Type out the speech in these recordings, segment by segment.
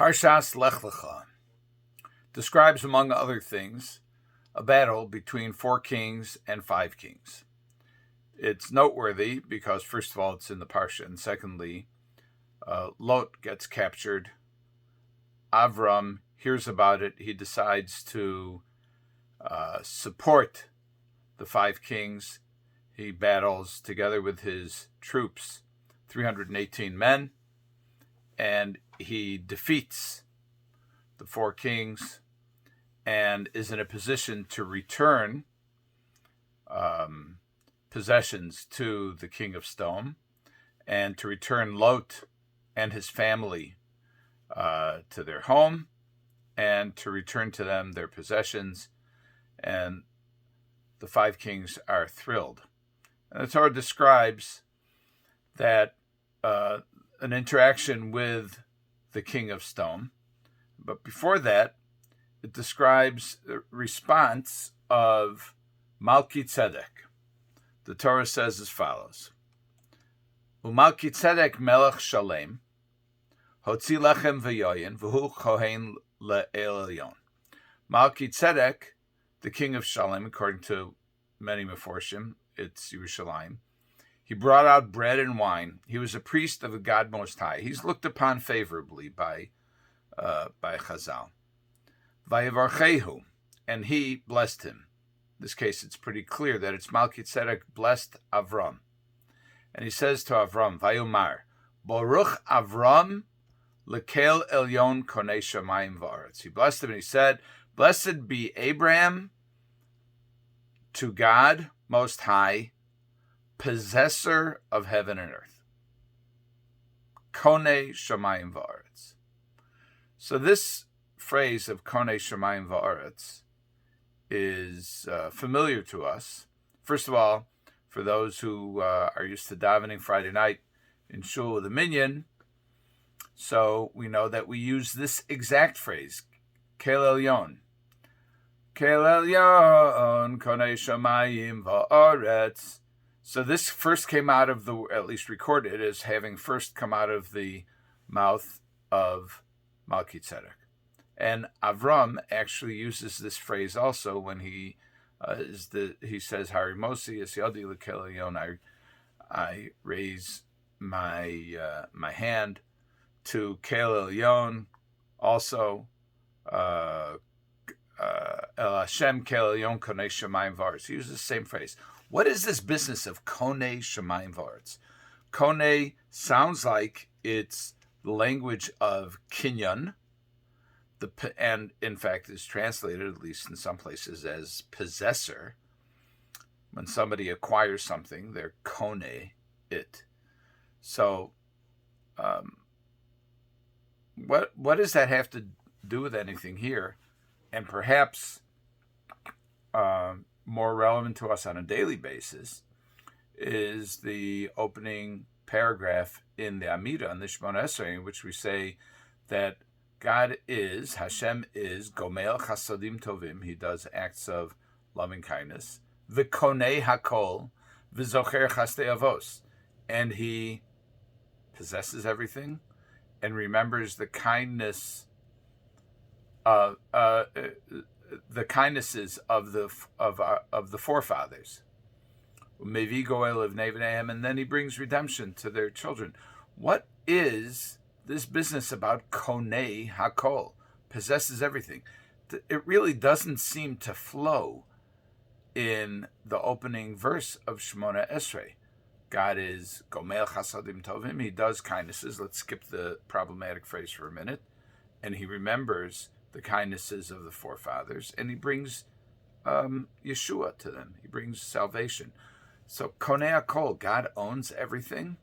Parshas Lech describes, among other things, a battle between 4 kings and 5 kings. It's noteworthy because, first of all, it's in the Parsha, and secondly, Lot gets captured. Avram hears about it. He decides to support the 5 kings. He battles together with his troops, 318 men, and he defeats the 4 kings and is in a position to return possessions to the king of Stone and to return Lot and his family to their home and to return to them their possessions. And the 5 kings are thrilled. And the Torah describes that an interaction with the king of Stone. But before that, it describes the response of Malkitzedek. The Torah says as follows: Malkitzedek melech shalem, hotzi lechem v'yoyin, v'hu kohen le'elyon. Malkitzedek, the king of Shalem, according to many Meforshim, it's Yerushalayim, he brought out bread and wine. He was a priest of the God Most High. He's looked upon favorably by Chazal. Vayevarchehu, and he blessed him. In this case, it's pretty clear that it's Malkitzedek blessed Avram. And he says to Avram, Vayomar, Baruch Avram lekel elyon Konei shamayim vaaretz. He blessed him and he said, Blessed be Abraham to God Most High, possessor of heaven and earth. Konei shamayim vaaretz. So this phrase of Konei shamayim vaaretz is familiar to us. First of all, for those who are used to davening Friday night in shul with a minyan, so we know that we use this exact phrase, Kel elyon. Kel elyon, Konei shamayim vaaretz. So this first came out of the, at least recorded as having first come out of the mouth of Malkitzedek. And Avram actually uses this phrase also when he says, Harimosi es yadi lekel elyon, I raise my hand to Kel elyon, also El Hashem Kel elyon Konei shamayim vaaretz. He uses the same phrase. What is this business of Konei shamayim vaaretz? Konei sounds like it's the language of kinyan, and in fact is translated, at least in some places, as possessor. When somebody acquires something, they're konei it. So, what does that have to do with anything here? And perhaps more relevant to us on a daily basis is the opening paragraph in the Amida, in the Esrei, in which we say that God is, Hashem is, Gomel Chasadim Tovim, he does acts of loving kindness, Konei hakol, V'zocher Chastei Avos, and he possesses everything and remembers the kindness of the kindnesses of the forefathers. Mevi goel of Nevanehem, and then he brings redemption to their children. What is this business about Konei hakol, possesses everything? It really doesn't seem to flow in the opening verse of Shemona Esrei. God is Gomel Chasadim Tovim, he does kindnesses. Let's skip the problematic phrase for a minute. And he remembers the kindnesses of the forefathers, and he brings Yeshua to them. He brings salvation. So Konei hakol, God owns everything.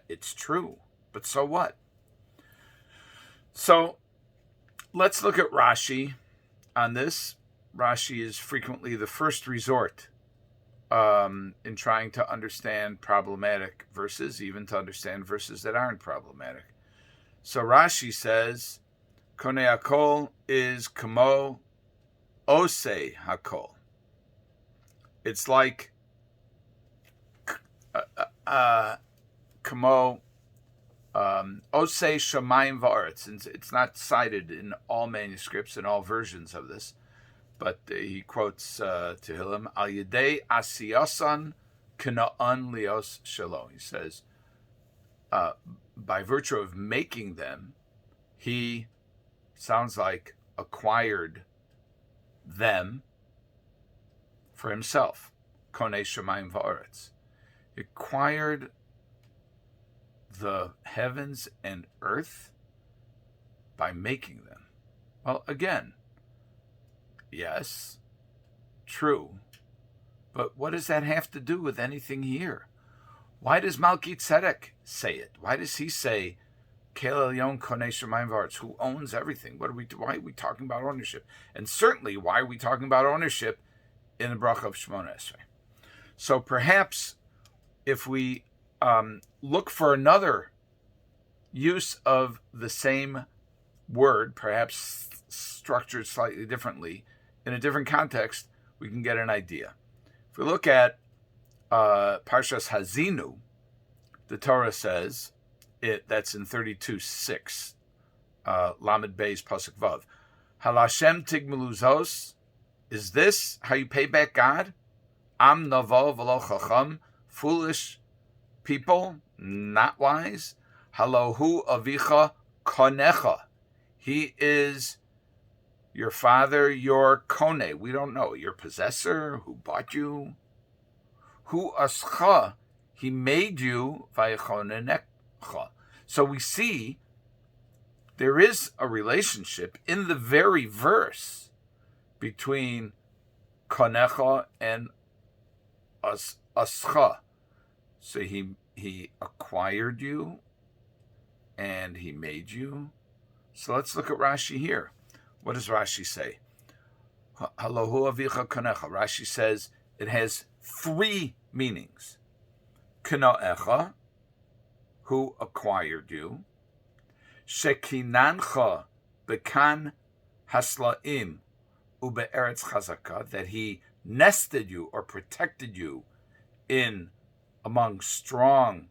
It's true. But so what? So let's look at Rashi on this. Rashi is frequently the first resort in trying to understand problematic verses, even to understand verses that aren't problematic. So Rashi says, Konei hakol is kamo osei hakol. It's like kamo Osei shamayim vaaretz. And it's not cited in all manuscripts, in all versions of this, but he quotes Tehillim, Al Yedei Asiyasan Kanaan Lios Shalom. He says, by virtue of making them, he sounds like acquired them for himself. Konei shamayim vaaretz. He acquired the heavens and earth by making them. Well, again, yes, true. But what does that have to do with anything here? Why does Malkitzedek say it? Why does he say, Kel Elyon Konei shamayim vaaretz, who owns everything? Why are we talking about ownership? And certainly, why are we talking about ownership in the bracha of Shemona Esrei? So perhaps if we look for another use of the same word, perhaps structured slightly differently, in a different context, we can get an idea. If we look at Parshas Hazinu, the Torah says, that's in 32:6, Lamed Beis Pasuk Vav, Hal Hashem tigmelu zos, is this how you pay back God? Am navo v'lo chacham, foolish people, not wise. Halohu Avicha kanecha, he is your father, your Konei. We don't know, your possessor, who bought you. Hu ascha, he made you vayechonenecha. So we see there is a relationship in the very verse between kanecha and ascha. So he acquired you and he made you. So let's look at Rashi here. What does Rashi say? Halohu Avicha kanecha. Rashi says it has three meanings. Kanecha, who acquired you. Shekinancha bekan haslaim ube'eretz chazaka, that he nested you or protected you in among strong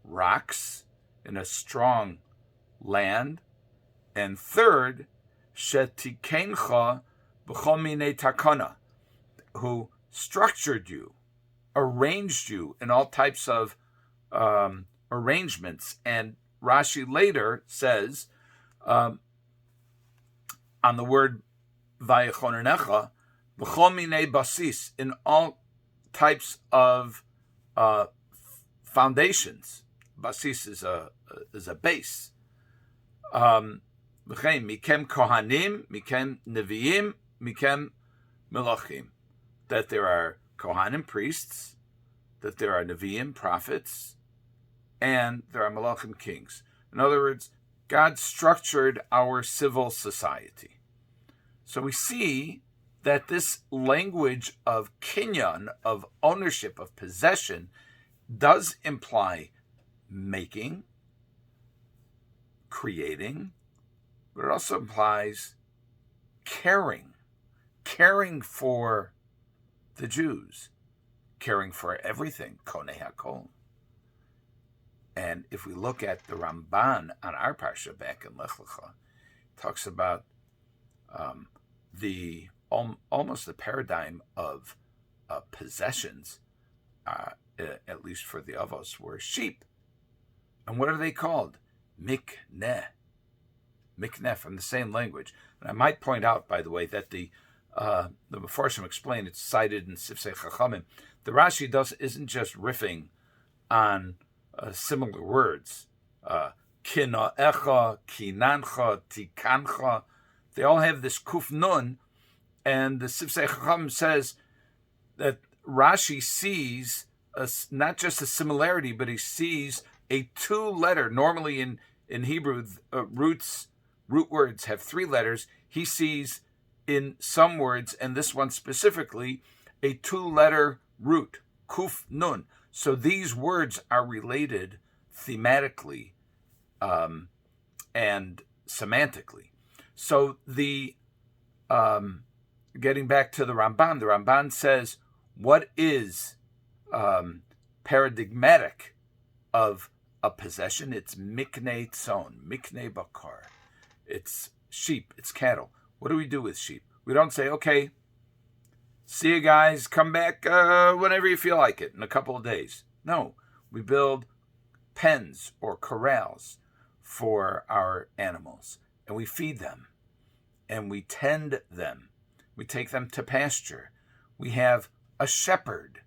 rocks, in a strong land. And third, shetikencha b'chol minei takana, who structured you, arranged you in all types of arrangements. And Rashi later says on the word vayechonenecha, b'chol minei basis, in all types of foundations. Basis is a base. Mikem kohanim, mikem neviim, mikem melachim. That there are kohanim, priests, that there are neviim, prophets, and there are melachim, kings. In other words, God structured our civil society. So we see that this language of kinyan, of ownership, of possession, does imply making, creating, but it also implies caring for the Jews, caring for everything, Konei hakol. And if we look at the Ramban on our Parsha back in Lech, talks about almost the paradigm of possessions, at least for the Avos, were sheep. And what are they called? Mikneh. Mikneh, from the same language. And I might point out, by the way, that the Mefarshim explain, it's cited in Sifsei Chachamim. The Rashi isn't just riffing on similar words. Kinaecha, kinancha, tikancha. They all have this kuf nun, and the Sifsei Chachamim says that Rashi sees not just a similarity, but he sees a two-letter. Normally in Hebrew, root words have three letters. He sees in some words, and this one specifically, a two-letter root, kuf nun. So these words are related thematically and semantically. So getting back to the Ramban says, what is paradigmatic of a possession. It's miknei tzon, miknei bakar. It's sheep, it's cattle. What do we do with sheep? We don't say, okay, see you guys, come back whenever you feel like it in a couple of days. No, we build pens or corrals for our animals, and we feed them, and we tend them. We take them to pasture. We have a shepherd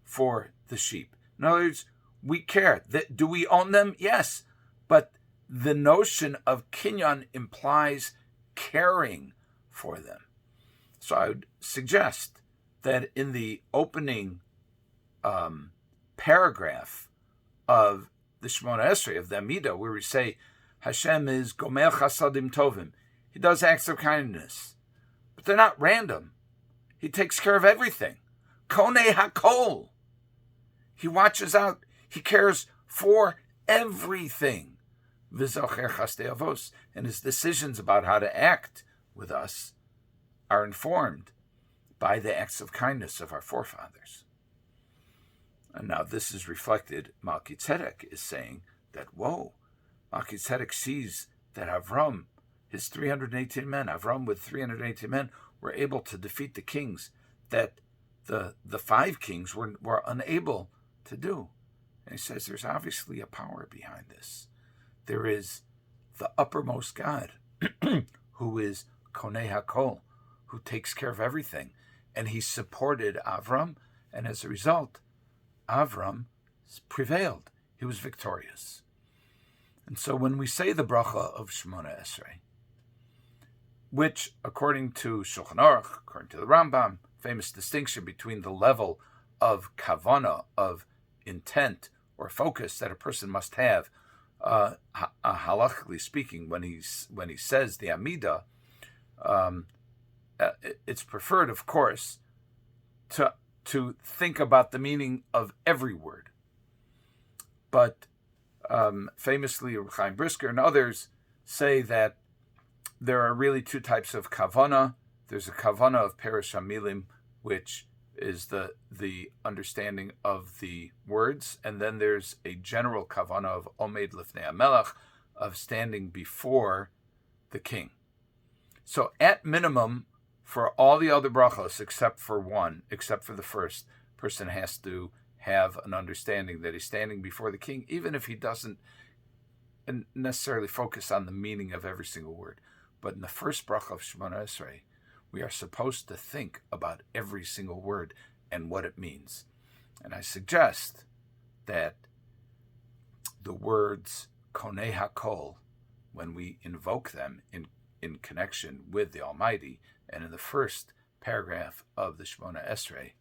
for the sheep. In other words, we care. Do we own them? Yes, but the notion of kinyan implies caring for them. So I would suggest that in the opening paragraph of the Shemona Esrei, of the Amidah, where we say Hashem is Gomer Chasadim Tovim, He does acts of kindness, but they're not random. He takes care of everything. Konei hakol. He watches out. He cares for everything. V'zocher chastei avos. And his decisions about how to act with us are informed by the acts of kindness of our forefathers. And now this is reflected. Malkitzedek is saying that, whoa, Malkitzedek sees that Avram, his 318 men, Avram with 318 men, were able to defeat the kings that the five kings were unable to do. And he says there's obviously a power behind this. There is the uppermost God who is Konei hakol, who takes care of everything. And he supported Avram, and as a result, Avram prevailed. He was victorious. And so when we say the bracha of Shemona Esrei, which according to Shulchan Aruch, according to the Rambam, famous distinction between the level of kavana, of intent or focus that a person must have, halachically speaking, when he says the Amidah, it's preferred, of course, to think about the meaning of every word. But famously, Chaim and others say that there are really two types of kavana. There's a kavana of perish hamilim, which is the understanding of the words, and then there's a general kavana of omed lifnei hamelech, of standing before the king. So at minimum, for all the other brachos, except for the first, person has to have an understanding that he's standing before the king, even if he doesn't necessarily focus on the meaning of every single word. But in the first bracha of Shemona Esrei, we are supposed to think about every single word and what it means. And I suggest that the words Konei hakol, when we invoke them in connection with the Almighty, and in the first paragraph of the Shemona Esrei,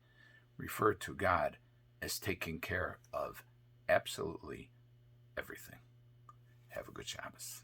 refer to God as taking care of absolutely everything. Have a good Shabbos.